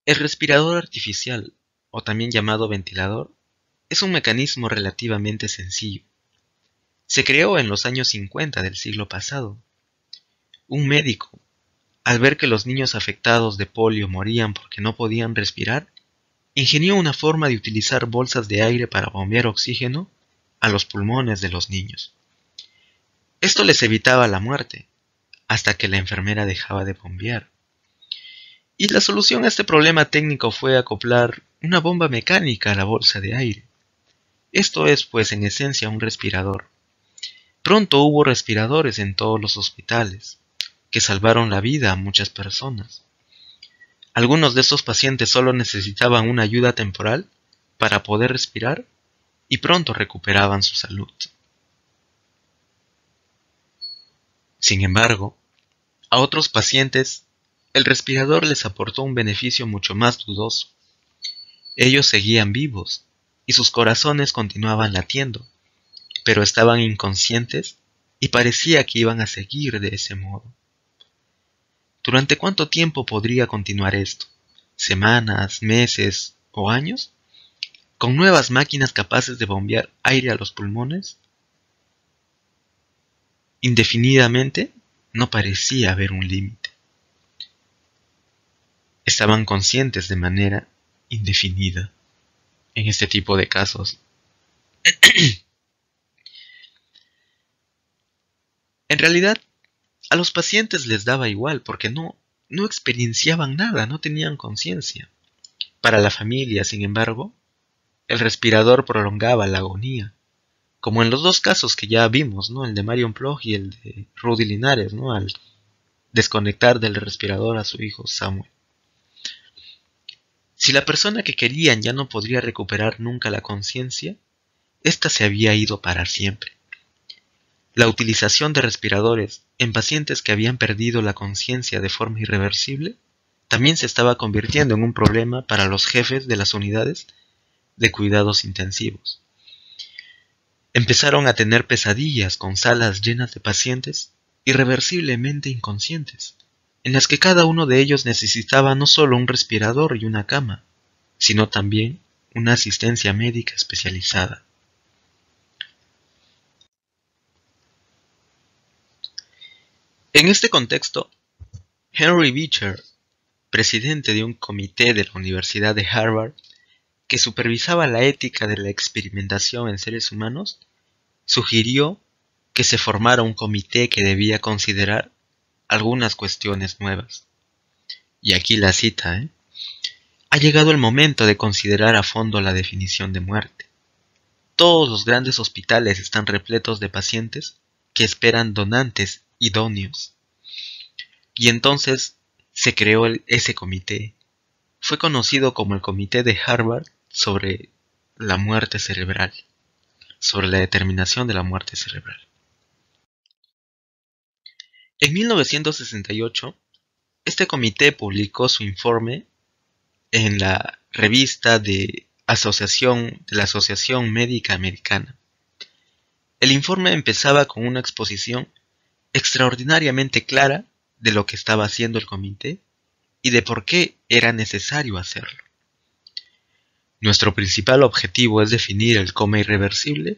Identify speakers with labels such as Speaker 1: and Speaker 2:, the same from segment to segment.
Speaker 1: El respirador artificial, o también llamado ventilador, es un mecanismo relativamente sencillo. Se creó en los años 50 del siglo pasado. Un médico, al ver que los niños afectados de polio morían porque no podían respirar, ingenió una forma de utilizar bolsas de aire para bombear oxígeno a los pulmones de los niños. Esto les evitaba la muerte, hasta que la enfermera dejaba de bombear. Y la solución a este problema técnico fue acoplar una bomba mecánica a la bolsa de aire. Esto es, pues, en esencia un respirador. Pronto hubo respiradores en todos los hospitales, que salvaron la vida a muchas personas. Algunos de estos pacientes solo necesitaban una ayuda temporal para poder respirar y pronto recuperaban su salud. Sin embargo, a otros pacientes, el respirador les aportó un beneficio mucho más dudoso. Ellos seguían vivos y sus corazones continuaban latiendo, pero estaban inconscientes y parecía que iban a seguir de ese modo. ¿Durante cuánto tiempo podría continuar esto? ¿Semanas, meses o años? ¿Con nuevas máquinas capaces de bombear aire a los pulmones? Indefinidamente, no parecía haber un límite. Estaban conscientes de manera indefinida en este tipo de casos. En realidad, a los pacientes les daba igual porque no experienciaban nada, no tenían conciencia. Para la familia, sin embargo, el respirador prolongaba la agonía, como en los dos casos que ya vimos, ¿no? El de Marion Plough y el de Rudy Linares, ¿no? Al desconectar del respirador a su hijo Samuel. Si la persona que querían ya no podría recuperar nunca la conciencia, ésta se había ido para siempre. La utilización de respiradores en pacientes que habían perdido la conciencia de forma irreversible también se estaba convirtiendo en un problema para los jefes de las unidades de cuidados intensivos. Empezaron a tener pesadillas con salas llenas de pacientes irreversiblemente inconscientes, en las que cada uno de ellos necesitaba no solo un respirador y una cama, sino también una asistencia médica especializada. En este contexto, Henry Beecher, presidente de un comité de la Universidad de Harvard que supervisaba la ética de la experimentación en seres humanos, sugirió que se formara un comité que debía considerar algunas cuestiones nuevas. Y aquí la cita, Ha llegado el momento de considerar a fondo la definición de muerte. Todos los grandes hospitales están repletos de pacientes que esperan donantes idóneos. Y entonces se creó ese comité. Fue conocido como el Comité de Harvard sobre la muerte cerebral, sobre la determinación de la muerte cerebral. En 1968, este comité publicó su informe en la revista de la Asociación Médica Americana. El informe empezaba con una exposición extraordinariamente clara de lo que estaba haciendo el comité y de por qué era necesario hacerlo. Nuestro principal objetivo es definir el coma irreversible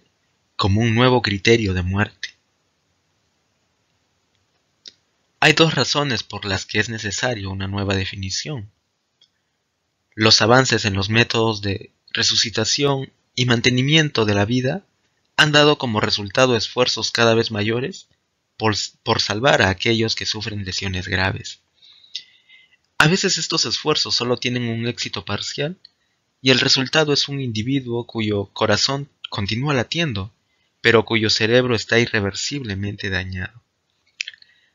Speaker 1: como un nuevo criterio de muerte. Hay dos razones por las que es necesario una nueva definición. Los avances en los métodos de resucitación y mantenimiento de la vida han dado como resultado esfuerzos cada vez mayores por salvar a aquellos que sufren lesiones graves. A veces estos esfuerzos solo tienen un éxito parcial y el resultado es un individuo cuyo corazón continúa latiendo, pero cuyo cerebro está irreversiblemente dañado.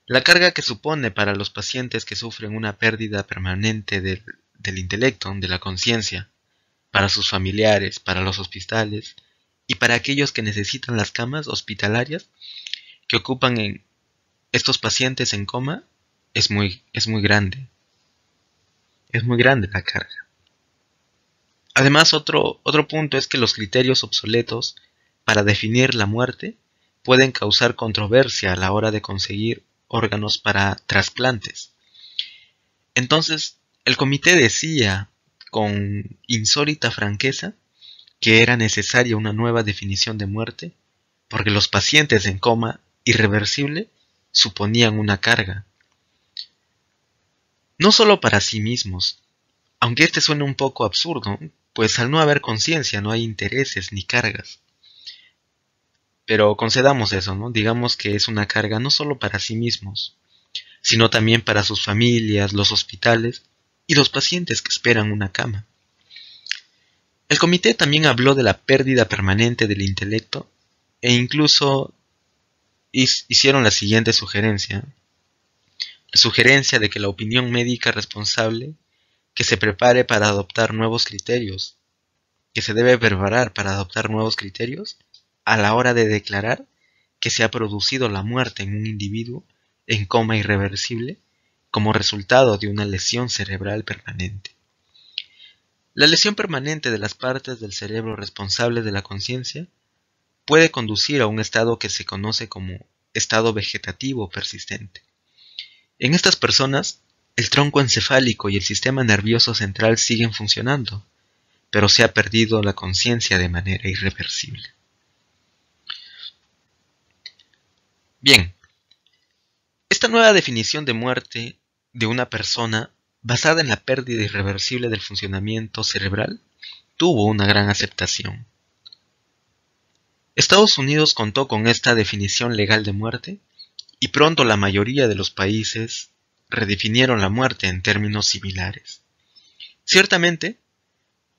Speaker 1: La carga que supone para los pacientes que sufren una pérdida permanente del intelecto, de la conciencia, para sus familiares, para los hospitales y para aquellos que necesitan las camas hospitalarias que ocupan en estos pacientes en coma, es muy grande. Es muy grande la carga. Además, otro punto es que los criterios obsoletos para definir la muerte pueden causar controversia a la hora de conseguir órganos para trasplantes. Entonces, El comité decía, con insólita franqueza, que era necesaria una nueva definición de muerte, porque los pacientes en coma irreversible suponían una carga, no solo para sí mismos, aunque este suene un poco absurdo, pues al no haber conciencia no hay intereses ni cargas. Pero concedamos eso, ¿no? Digamos que es una carga no solo para sí mismos, sino también para sus familias, los hospitales y los pacientes que esperan una cama. El comité también habló de la pérdida permanente del intelecto e incluso hicieron la siguiente sugerencia. La sugerencia de que la opinión médica responsable que se prepare para adoptar nuevos criterios, que se debe preparar para adoptar nuevos criterios a la hora de declarar que se ha producido la muerte en un individuo en coma irreversible como resultado de una lesión cerebral permanente. La lesión permanente de las partes del cerebro responsables de la conciencia puede conducir a un estado que se conoce como estado vegetativo persistente. En estas personas, el tronco encefálico y el sistema nervioso central siguen funcionando, pero se ha perdido la conciencia de manera irreversible. Bien, esta nueva definición de muerte de una persona basada en la pérdida irreversible del funcionamiento cerebral tuvo una gran aceptación. Estados Unidos contó con esta definición legal de muerte y pronto la mayoría de los países redefinieron la muerte en términos similares. Ciertamente,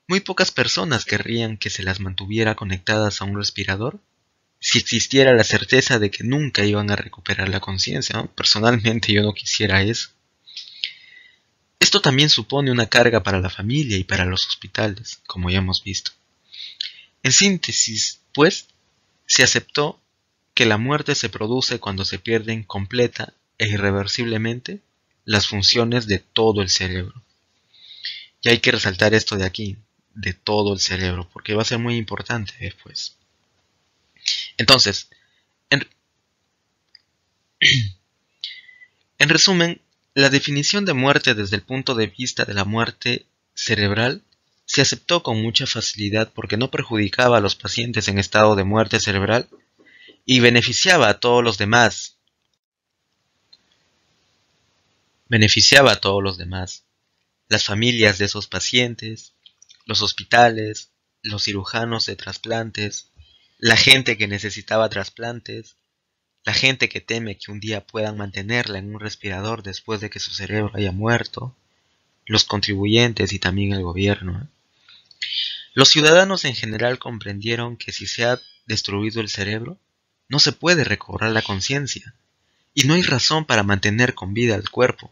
Speaker 1: muy pocas personas querrían que se las mantuviera conectadas a un respirador si existiera la certeza de que nunca iban a recuperar la conciencia, ¿no? Personalmente yo no quisiera eso. Esto también supone una carga para la familia y para los hospitales, como ya hemos visto. En síntesis, pues, se aceptó que la muerte se produce cuando se pierden completa e irreversiblemente las funciones de todo el cerebro. Y hay que resaltar esto de aquí, de todo el cerebro, porque va a ser muy importante después. Entonces, en resumen, la definición de muerte desde el punto de vista de la muerte cerebral se aceptó con mucha facilidad porque no perjudicaba a los pacientes en estado de muerte cerebral y beneficiaba a todos los demás. Las familias de esos pacientes, los hospitales, los cirujanos de trasplantes, la gente que necesitaba trasplantes, la gente que teme que un día puedan mantenerla en un respirador después de que su cerebro haya muerto, los contribuyentes y también el gobierno. Los ciudadanos en general comprendieron que si se ha destruido el cerebro, no se puede recobrar la conciencia, y no hay razón para mantener con vida el cuerpo,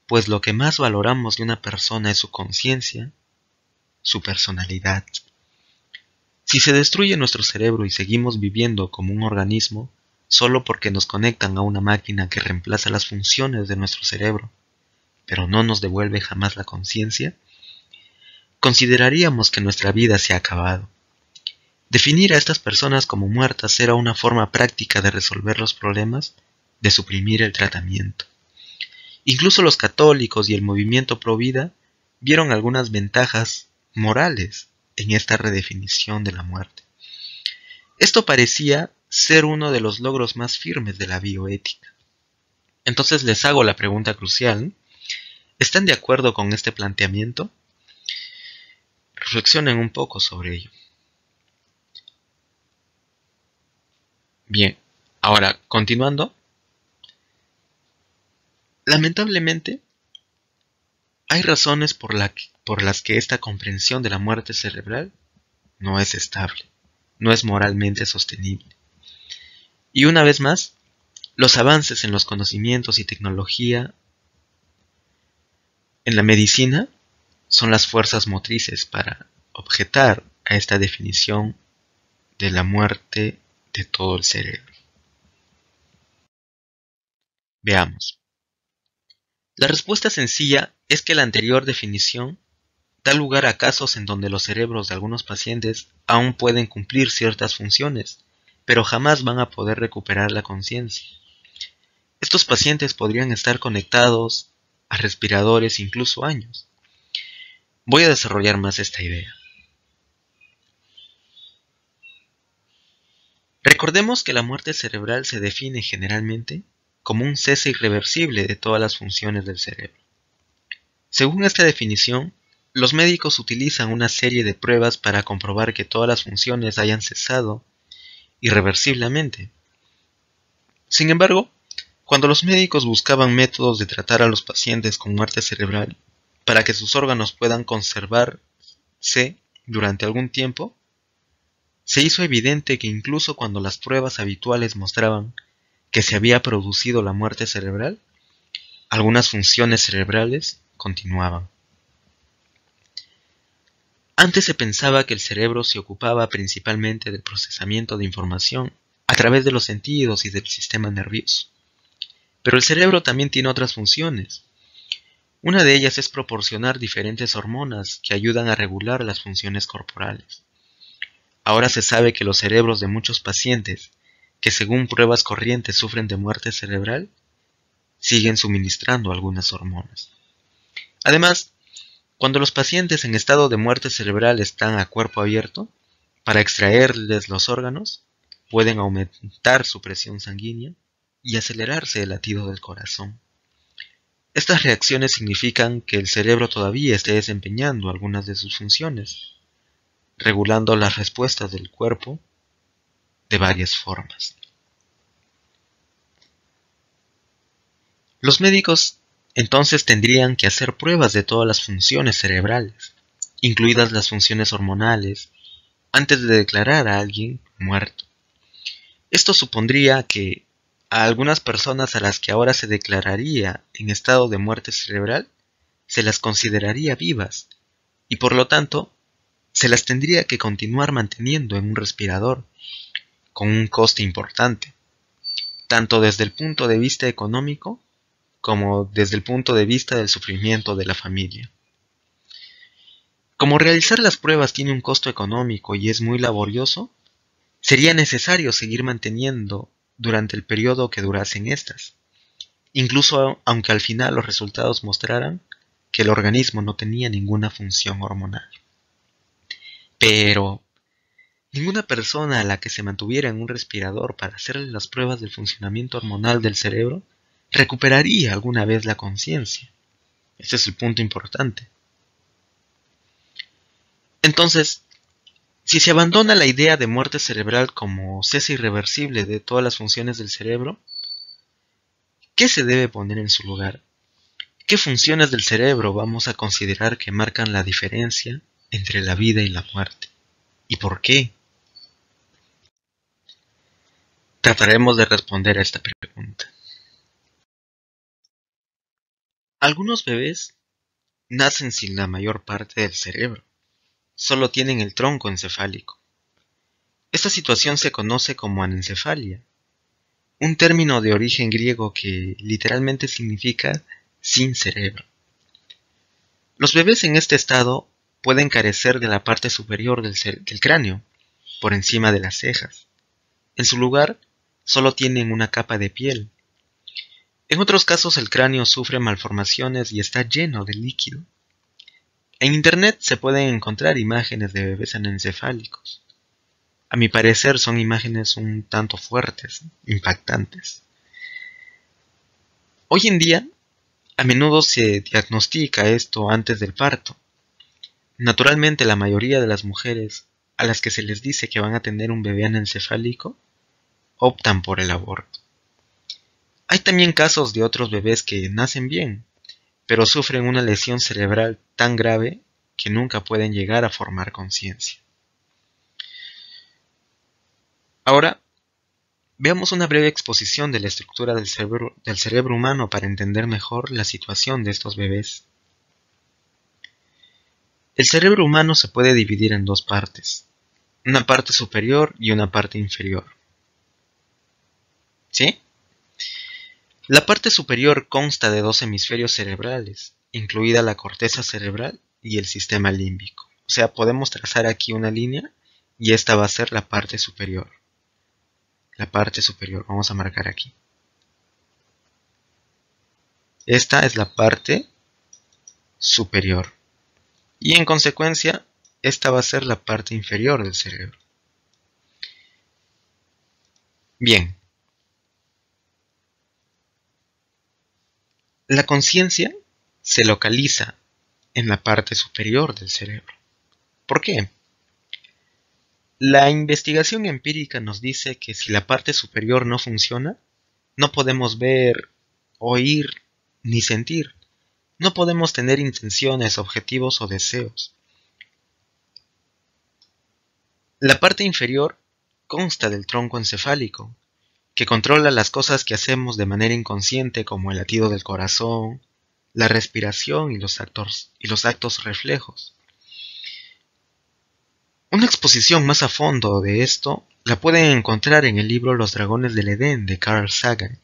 Speaker 1: pues lo que más valoramos de una persona es su conciencia, su personalidad. Si se destruye nuestro cerebro y seguimos viviendo como un organismo, solo porque nos conectan a una máquina que reemplaza las funciones de nuestro cerebro, pero no nos devuelve jamás la conciencia, consideraríamos que nuestra vida se ha acabado. Definir a estas personas como muertas era una forma práctica de resolver los problemas, de suprimir el tratamiento. Incluso los católicos y el movimiento pro vida vieron algunas ventajas morales en esta redefinición de la muerte. Esto parecía ser uno de los logros más firmes de la bioética. Entonces les hago la pregunta crucial: ¿están de acuerdo con este planteamiento? Reflexionen un poco sobre ello. Bien, ahora continuando. Lamentablemente, hay razones por las que esta comprensión de la muerte cerebral no es estable, no es moralmente sostenible. Y una vez más, los avances en los conocimientos y tecnología en la medicina son las fuerzas motrices para objetar a esta definición de la muerte de todo el cerebro. Veamos. La respuesta sencilla es que la anterior definición da lugar a casos en donde los cerebros de algunos pacientes aún pueden cumplir ciertas funciones, pero jamás van a poder recuperar la conciencia. Estos pacientes podrían estar conectados a respiradores, incluso años. Voy a desarrollar más esta idea. Recordemos que la muerte cerebral se define generalmente como un cese irreversible de todas las funciones del cerebro. Según esta definición, los médicos utilizan una serie de pruebas para comprobar que todas las funciones hayan cesado irreversiblemente. Sin embargo, cuando los médicos buscaban métodos de tratar a los pacientes con muerte cerebral para que sus órganos puedan conservarse durante algún tiempo, se hizo evidente que incluso cuando las pruebas habituales mostraban que se había producido la muerte cerebral, algunas funciones cerebrales continuaban. Antes se pensaba que el cerebro se ocupaba principalmente del procesamiento de información a través de los sentidos y del sistema nervioso. Pero el cerebro también tiene otras funciones. Una de ellas es proporcionar diferentes hormonas que ayudan a regular las funciones corporales. Ahora se sabe que los cerebros de muchos pacientes, que según pruebas corrientes sufren de muerte cerebral, siguen suministrando algunas hormonas. Además, cuando los pacientes en estado de muerte cerebral están a cuerpo abierto, para extraerles los órganos, pueden aumentar su presión sanguínea y acelerarse el latido del corazón. Estas reacciones significan que el cerebro todavía esté desempeñando algunas de sus funciones, regulando las respuestas del cuerpo de varias formas. Los médicos entonces tendrían que hacer pruebas de todas las funciones cerebrales, incluidas las funciones hormonales, antes de declarar a alguien muerto. Esto supondría que a algunas personas a las que ahora se declararía en estado de muerte cerebral, se las consideraría vivas, y por lo tanto, se las tendría que continuar manteniendo en un respirador, con un coste importante, tanto desde el punto de vista económico como desde el punto de vista del sufrimiento de la familia. Como realizar las pruebas tiene un costo económico y es muy laborioso, sería necesario seguir manteniendo durante el periodo que durasen estas, incluso aunque al final los resultados mostraran que el organismo no tenía ninguna función hormonal. Pero ninguna persona a la que se mantuviera en un respirador para hacerle las pruebas del funcionamiento hormonal del cerebro recuperaría alguna vez la conciencia. Este es el punto importante. Entonces, si se abandona la idea de muerte cerebral como cese irreversible de todas las funciones del cerebro, ¿qué se debe poner en su lugar? ¿Qué funciones del cerebro vamos a considerar que marcan la diferencia entre la vida y la muerte? ¿Y por qué? Trataremos de responder a esta pregunta. Algunos bebés nacen sin la mayor parte del cerebro, solo tienen el tronco encefálico. Esta situación se conoce como anencefalia, un término de origen griego que literalmente significa sin cerebro. Los bebés en este estado pueden carecer de la parte superior del cráneo, por encima de las cejas. En su lugar, solo tienen una capa de piel. En otros casos el cráneo sufre malformaciones y está lleno de líquido. En internet se pueden encontrar imágenes de bebés anencefálicos. A mi parecer son imágenes un tanto fuertes, impactantes. Hoy en día, a menudo se diagnostica esto antes del parto. Naturalmente, la mayoría de las mujeres a las que se les dice que van a tener un bebé anencefálico optan por el aborto. Hay también casos de otros bebés que nacen bien, pero sufren una lesión cerebral tan grave que nunca pueden llegar a formar conciencia. Ahora, veamos una breve exposición de la estructura del cerebro humano para entender mejor la situación de estos bebés. El cerebro humano se puede dividir en dos partes, una parte superior y una parte inferior. ¿Sí? La parte superior consta de dos hemisferios cerebrales, incluida la corteza cerebral y el sistema límbico. O sea, podemos trazar aquí una línea y esta va a ser la parte superior. La parte superior, vamos a marcar aquí. Esta es la parte superior. Y en consecuencia, esta va a ser la parte inferior del cerebro. Bien. La conciencia se localiza en la parte superior del cerebro. ¿Por qué? La investigación empírica nos dice que si la parte superior no funciona, no podemos ver, oír ni sentir. No podemos tener intenciones, objetivos o deseos. La parte inferior consta del tronco encefálico, que controla las cosas que hacemos de manera inconsciente, como el latido del corazón, la respiración y los actos reflejos. Una exposición más a fondo de esto la pueden encontrar en el libro Los dragones del Edén de Carl Sagan.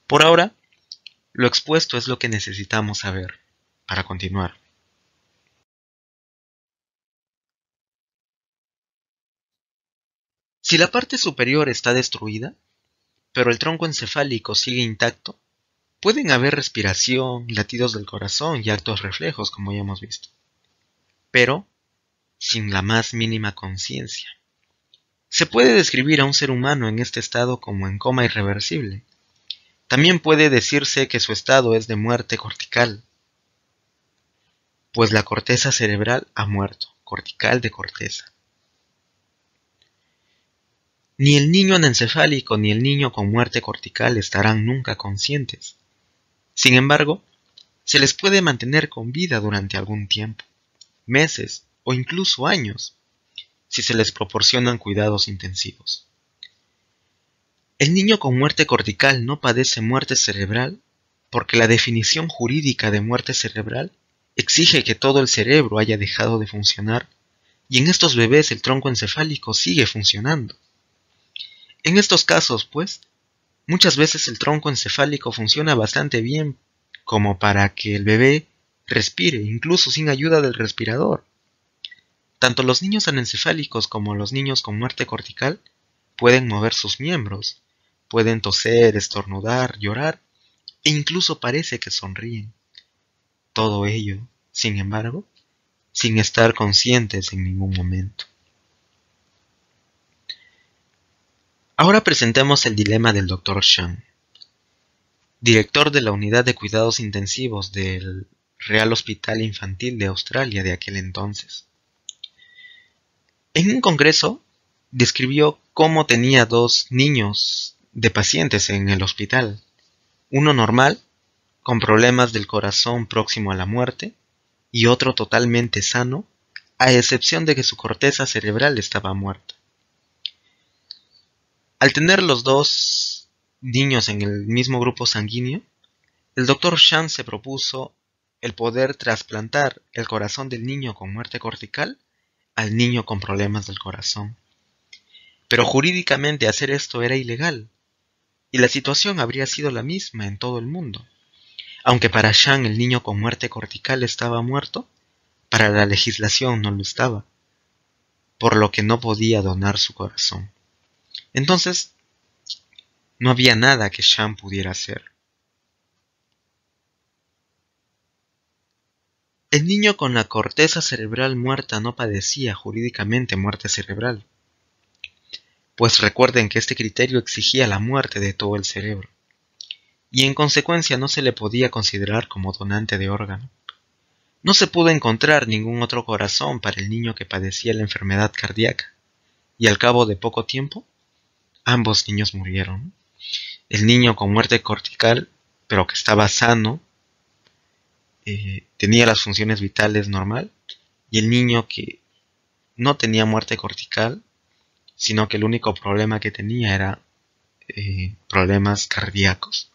Speaker 1: Por ahora, lo expuesto es lo que necesitamos saber para continuar. Si la parte superior está destruida, pero el tronco encefálico sigue intacto, pueden haber respiración, latidos del corazón y actos reflejos, como ya hemos visto, pero sin la más mínima conciencia. Se puede describir a un ser humano en este estado como en coma irreversible. También puede decirse que su estado es de muerte cortical, pues la corteza cerebral ha muerto, cortical de corteza. Ni el niño anencefálico ni el niño con muerte cortical estarán nunca conscientes. Sin embargo, se les puede mantener con vida durante algún tiempo, meses o incluso años, si se les proporcionan cuidados intensivos. El niño con muerte cortical no padece muerte cerebral porque la definición jurídica de muerte cerebral exige que todo el cerebro haya dejado de funcionar y en estos bebés el tronco encefálico sigue funcionando. En estos casos, pues, muchas veces el tronco encefálico funciona bastante bien como para que el bebé respire, incluso sin ayuda del respirador. Tanto los niños anencefálicos como los niños con muerte cortical pueden mover sus miembros, pueden toser, estornudar, llorar e incluso parece que sonríen. Todo ello, sin embargo, sin estar conscientes en ningún momento. Ahora presentemos el dilema del Dr. Chan, director de la Unidad de Cuidados Intensivos del Real Hospital Infantil de Australia de aquel entonces. En un congreso, describió cómo tenía dos niños de pacientes en el hospital, uno normal, con problemas del corazón próximo a la muerte, y otro totalmente sano, a excepción de que su corteza cerebral estaba muerta. Al tener los dos niños en el mismo grupo sanguíneo, el Dr. Chan se propuso el poder trasplantar el corazón del niño con muerte cortical al niño con problemas del corazón. Pero jurídicamente hacer esto era ilegal, y la situación habría sido la misma en todo el mundo. Aunque para Chan el niño con muerte cortical estaba muerto, para la legislación no lo estaba, por lo que no podía donar su corazón. Entonces, no había nada que Chan pudiera hacer. El niño con la corteza cerebral muerta no padecía jurídicamente muerte cerebral, pues recuerden que este criterio exigía la muerte de todo el cerebro, y en consecuencia no se le podía considerar como donante de órgano. No se pudo encontrar ningún otro corazón para el niño que padecía la enfermedad cardíaca, y al cabo de poco tiempo, ambos niños murieron. El niño con muerte cortical, pero que estaba sano, tenía las funciones vitales normal, y el niño que no tenía muerte cortical, sino que el único problema que tenía era problemas cardíacos.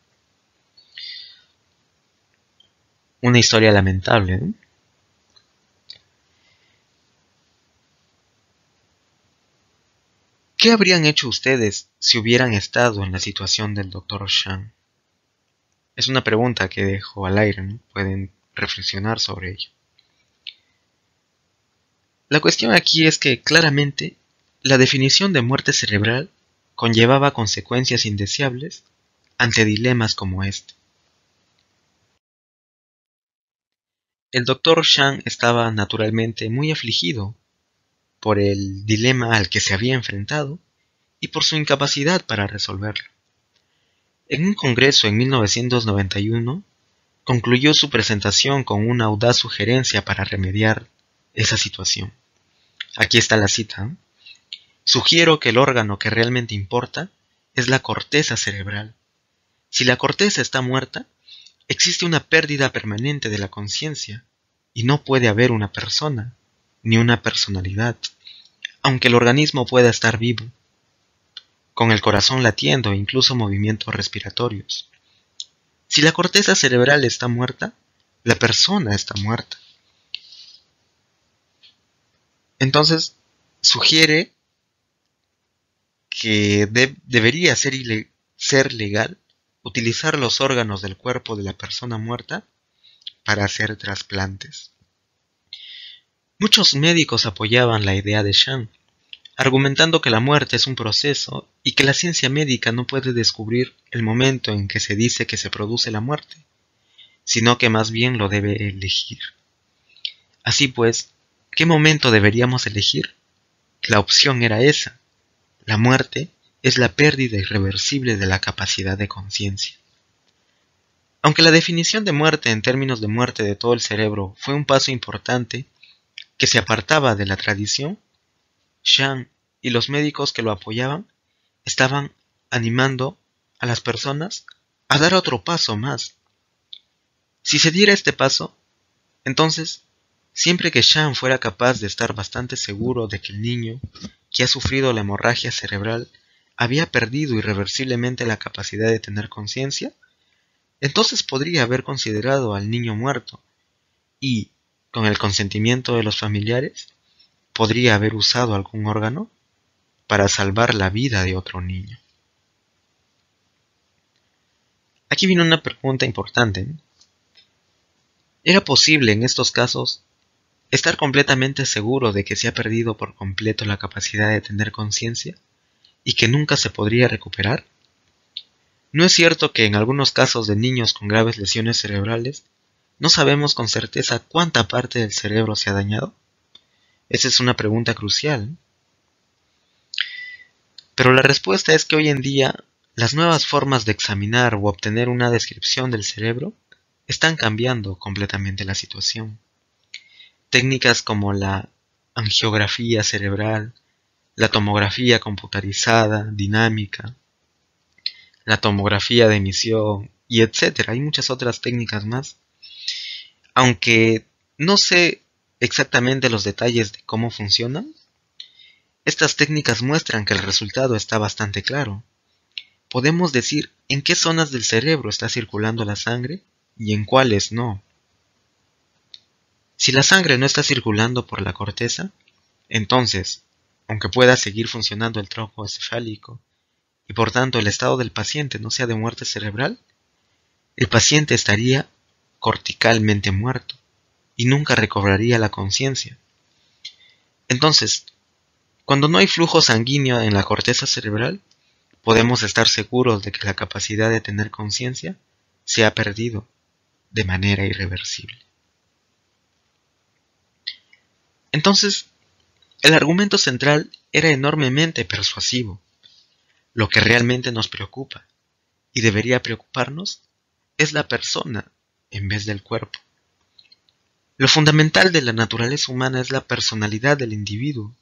Speaker 1: Una historia lamentable, ¿no? ¿Qué habrían hecho ustedes si hubieran estado en la situación del Dr. Chan? Es una pregunta que dejo al aire, ¿no? Pueden reflexionar sobre ello. La cuestión aquí es que claramente la definición de muerte cerebral conllevaba consecuencias indeseables ante dilemas como este. El doctor Shang estaba naturalmente muy afligido por el dilema al que se había enfrentado y por su incapacidad para resolverlo. En un congreso en 1991, concluyó su presentación con una audaz sugerencia para remediar esa situación. Aquí está la cita. Sugiero que el órgano que realmente importa es la corteza cerebral. Si la corteza está muerta, existe una pérdida permanente de la conciencia y no puede haber una persona, ni una personalidad, aunque el organismo pueda estar vivo, con el corazón latiendo e incluso movimientos respiratorios. Si la corteza cerebral está muerta, la persona está muerta. Entonces, sugiere que debería ser legal utilizar los órganos del cuerpo de la persona muerta para hacer trasplantes. Muchos médicos apoyaban la idea de Shang, argumentando que la muerte es un proceso y que la ciencia médica no puede descubrir el momento en que se dice que se produce la muerte, sino que más bien lo debe elegir. Así pues, ¿qué momento deberíamos elegir? La opción era esa. La muerte es la pérdida irreversible de la capacidad de conciencia. Aunque la definición de muerte en términos de muerte de todo el cerebro fue un paso importante que se apartaba de la tradición, Shang y los médicos que lo apoyaban estaban animando a las personas a dar otro paso más. Si se diera este paso, entonces, siempre que Shang fuera capaz de estar bastante seguro de que el niño que ha sufrido la hemorragia cerebral había perdido irreversiblemente la capacidad de tener conciencia, entonces podría haber considerado al niño muerto y, con el consentimiento de los familiares, podría haber usado algún órgano para salvar la vida de otro niño. Aquí viene una pregunta importante. ¿Era posible en estos casos estar completamente seguro de que se ha perdido por completo la capacidad de tener conciencia y que nunca se podría recuperar? ¿No es cierto que en algunos casos de niños con graves lesiones cerebrales no sabemos con certeza cuánta parte del cerebro se ha dañado? Esa es una pregunta crucial. Pero la respuesta es que hoy en día las nuevas formas de examinar o obtener una descripción del cerebro están cambiando completamente la situación. Técnicas como la angiografía cerebral, la tomografía computarizada, dinámica, la tomografía de emisión y etcétera. Hay muchas otras técnicas más. Aunque no sé exactamente los detalles de cómo funcionan, estas técnicas muestran que el resultado está bastante claro. Podemos decir en qué zonas del cerebro está circulando la sangre y en cuáles no. Si la sangre no está circulando por la corteza, entonces, aunque pueda seguir funcionando el tronco encefálico y por tanto el estado del paciente no sea de muerte cerebral, el paciente estaría corticalmente muerto y nunca recobraría la conciencia. Entonces, cuando no hay flujo sanguíneo en la corteza cerebral, podemos estar seguros de que la capacidad de tener conciencia se ha perdido de manera irreversible. Entonces, el argumento central era enormemente persuasivo. Lo que realmente nos preocupa, y debería preocuparnos, es la persona en vez del cuerpo. Lo fundamental de la naturaleza humana es la personalidad del individuo,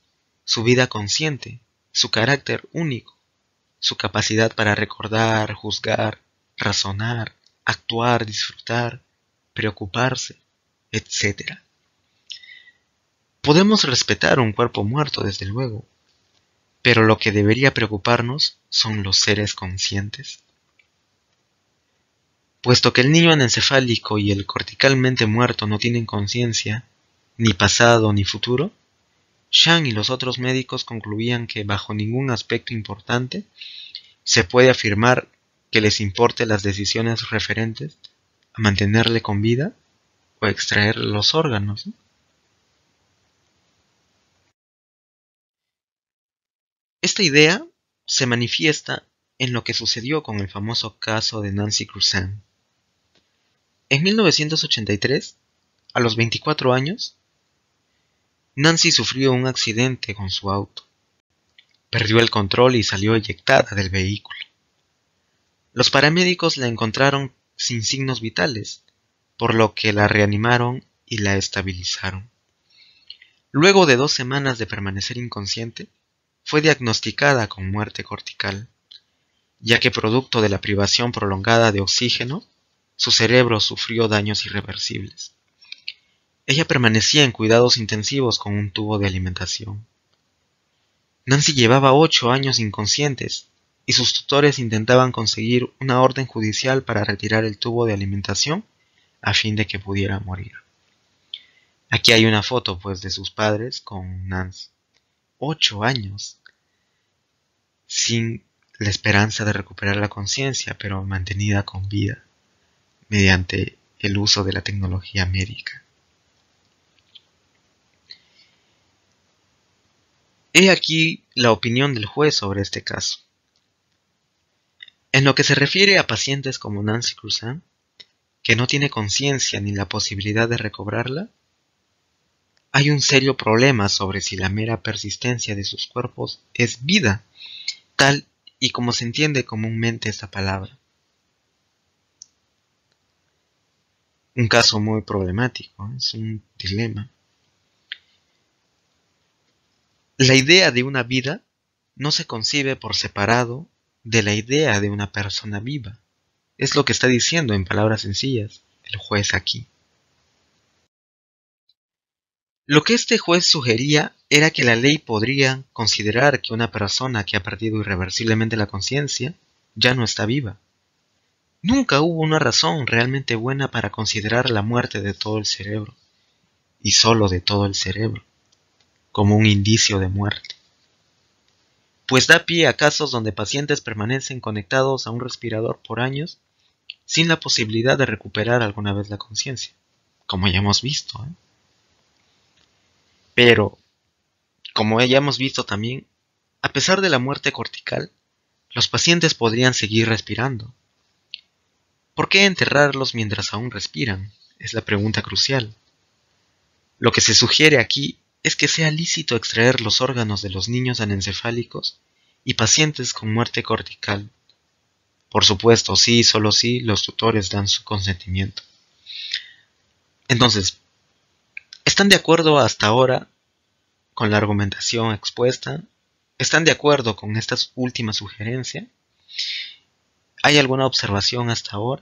Speaker 1: su vida consciente, su carácter único, su capacidad para recordar, juzgar, razonar, actuar, disfrutar, preocuparse, etc. Podemos respetar un cuerpo muerto, desde luego, pero lo que debería preocuparnos son los seres conscientes. Puesto que el niño anencefálico y el corticalmente muerto no tienen conciencia, ni pasado ni futuro, Shang y los otros médicos concluían que bajo ningún aspecto importante se puede afirmar que les importe las decisiones referentes a mantenerle con vida o extraer los órganos. Esta idea se manifiesta en lo que sucedió con el famoso caso de Nancy Cruzan. En 1983, A los 24 años, Nancy sufrió un accidente con su auto. Perdió el control y salió eyectada del vehículo. Los paramédicos la encontraron sin signos vitales, por lo que la reanimaron y la estabilizaron. Luego de 2 semanas de permanecer inconsciente, fue diagnosticada con muerte cortical, ya que producto de la privación prolongada de oxígeno, su cerebro sufrió daños irreversibles. Ella permanecía en cuidados intensivos con un tubo de alimentación. Nancy llevaba 8 años inconscientes y sus tutores intentaban conseguir una orden judicial para retirar el tubo de alimentación a fin de que pudiera morir. Aquí hay una foto, pues, de sus padres con Nancy. 8 años, sin la esperanza de recuperar la conciencia, pero mantenida con vida mediante el uso de la tecnología médica. He aquí la opinión del juez sobre este caso. En lo que se refiere a pacientes como Nancy Cruzan, que no tiene conciencia ni la posibilidad de recobrarla, hay un serio problema sobre si la mera persistencia de sus cuerpos es vida, tal y como se entiende comúnmente esta palabra. Un caso muy problemático, es un dilema. La idea de una vida no se concibe por separado de la idea de una persona viva. Es lo que está diciendo en palabras sencillas el juez aquí. Lo que este juez sugería era que la ley podría considerar que una persona que ha perdido irreversiblemente la conciencia ya no está viva. Nunca hubo una razón realmente buena para considerar la muerte de todo el cerebro, y solo de todo el cerebro, como un indicio de muerte. Pues da pie a casos donde pacientes permanecen conectados a un respirador por años sin la posibilidad de recuperar alguna vez la conciencia, como ya hemos visto. Pero, como ya hemos visto también, a pesar de la muerte cortical, los pacientes podrían seguir respirando. ¿Por qué enterrarlos mientras aún respiran? Es la pregunta crucial. Lo que se sugiere aquí es que sea lícito extraer los órganos de los niños anencefálicos y pacientes con muerte cortical. Por supuesto, sí, solo si los tutores dan su consentimiento. Entonces, ¿están de acuerdo hasta ahora con la argumentación expuesta? ¿Están de acuerdo con esta última sugerencia? ¿Hay alguna observación hasta ahora?